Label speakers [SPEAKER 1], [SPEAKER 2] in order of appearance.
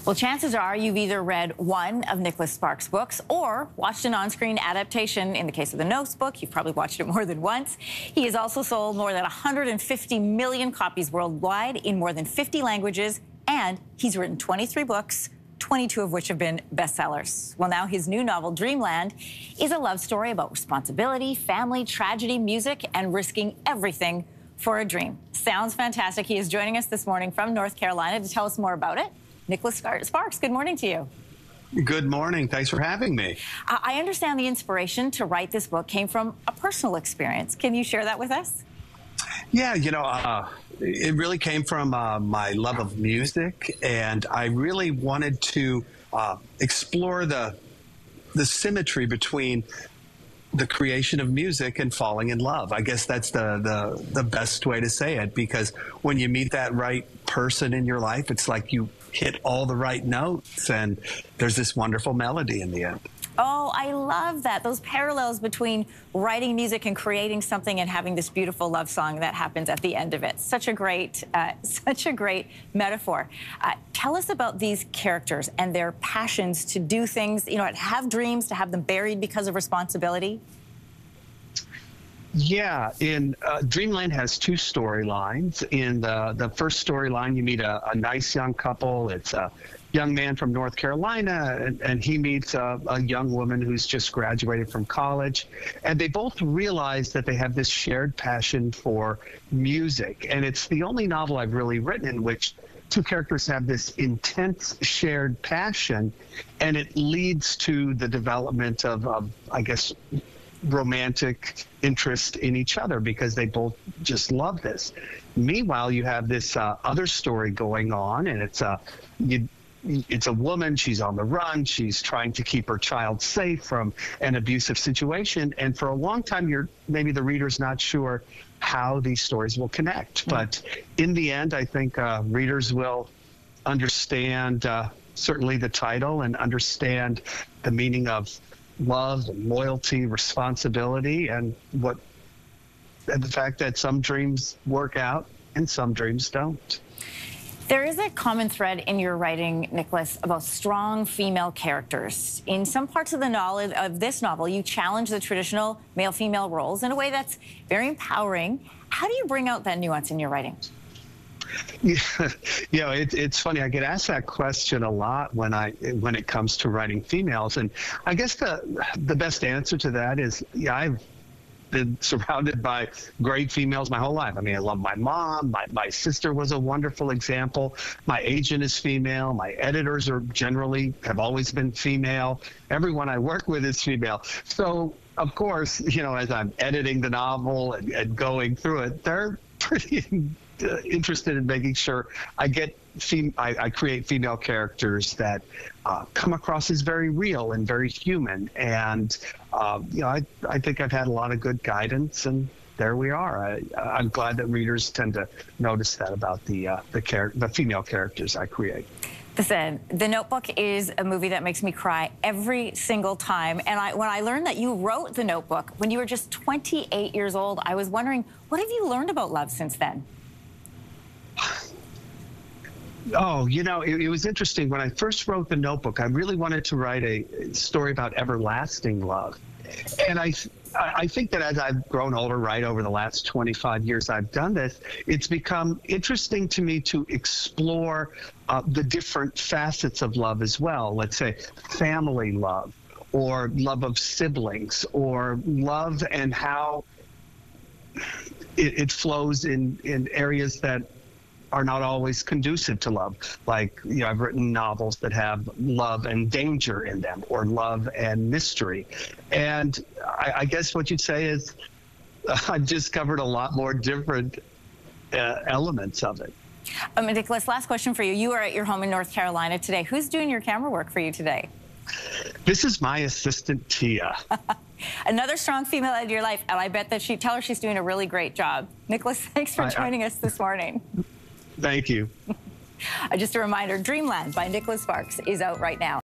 [SPEAKER 1] Well, chances are you've either read one of Nicholas Sparks' books or watched an on-screen adaptation. In the case of The Notebook, you've probably watched it more than once. He has also sold more than 150 million copies worldwide in more than 50 languages, and he's written 23 books, 22 of which have been bestsellers. Well, now his new novel, Dreamland, is a love story about responsibility, family, tragedy, music, and risking everything for a dream. Sounds fantastic. He is joining us this morning from North Carolina to tell us more about it. Nicholas Sparks, good morning to you.
[SPEAKER 2] Good morning. Thanks for having me.
[SPEAKER 1] I understand the inspiration to write this book came from a personal experience. Can you share that with us?
[SPEAKER 2] Yeah, it really came from my love of music, and I really wanted to explore the symmetry between the creation of music and falling in love. I guess that's the best way to say it, because when you meet that right person in your life, it's like you hit all the right notes and there's this wonderful melody in the end.
[SPEAKER 1] Oh, I love that. Those parallels between writing music and creating something and having this beautiful love song that happens at the end of it. Such a great metaphor. Tell us about these characters and their passions to do things, have dreams, to have them buried because of responsibility.
[SPEAKER 2] Yeah, Dreamland has two storylines. In the first storyline, you meet a nice young couple. It's a young man from North Carolina, and he meets a young woman who's just graduated from college. And they both realize that they have this shared passion for music. And it's the only novel I've really written in which two characters have this intense shared passion, and it leads to the development of I guess, romantic interest in each other because they both just love this. Meanwhile, you have this other story going on, and it's a woman. She's on the run. She's trying to keep her child safe from an abusive situation. And for a long time, maybe the reader's not sure how these stories will connect. But in the end, I think readers will understand certainly the title and understand the meaning of love and loyalty, responsibility, and the fact that some dreams work out and some dreams don't.
[SPEAKER 1] There is a common thread in your writing, Nicholas, about strong female characters. In some parts of this novel, you challenge the traditional male-female roles in a way that's very empowering. How do you bring out that nuance in your writing?
[SPEAKER 2] Yeah, it's funny. I get asked that question a lot when it comes to writing females, and I guess the best answer to that is, yeah, I've been surrounded by great females my whole life. I mean, I love my mom. My sister was a wonderful example. My agent is female. My editors have always been female. Everyone I work with is female. So, of course, as I'm editing the novel and going through it, they're pretty interested in making sure I create female characters that come across as very real and very human. And I think I've had a lot of good guidance, and there we are. I'm glad that readers tend to notice that about the female characters I create.
[SPEAKER 1] Listen, The Notebook is a movie that makes me cry every single time. And when I learned that you wrote The Notebook when you were just 28 years old, I was wondering, what have you learned about love since then?
[SPEAKER 2] Oh, it was interesting. When I first wrote The Notebook, I really wanted to write a story about everlasting love. And I think that as I've grown older, right, over the last 25 years I've done this, it's become interesting to me to explore the different facets of love as well. Let's say family love, or love of siblings, or love and how it flows in areas that are not always conducive to love. Like, I've written novels that have love and danger in them, or love and mystery. And I guess what you'd say is I've discovered a lot more different elements of it.
[SPEAKER 1] Nicholas, last question for you. You are at your home in North Carolina today. Who's doing your camera work for you today?
[SPEAKER 2] This is my assistant, Tia.
[SPEAKER 1] Another strong female in your life, and I bet that tell her she's doing a really great job. Nicholas, thanks for joining us this morning.
[SPEAKER 2] Thank you.
[SPEAKER 1] Just a reminder, Dreamland by Nicholas Sparks is out right now.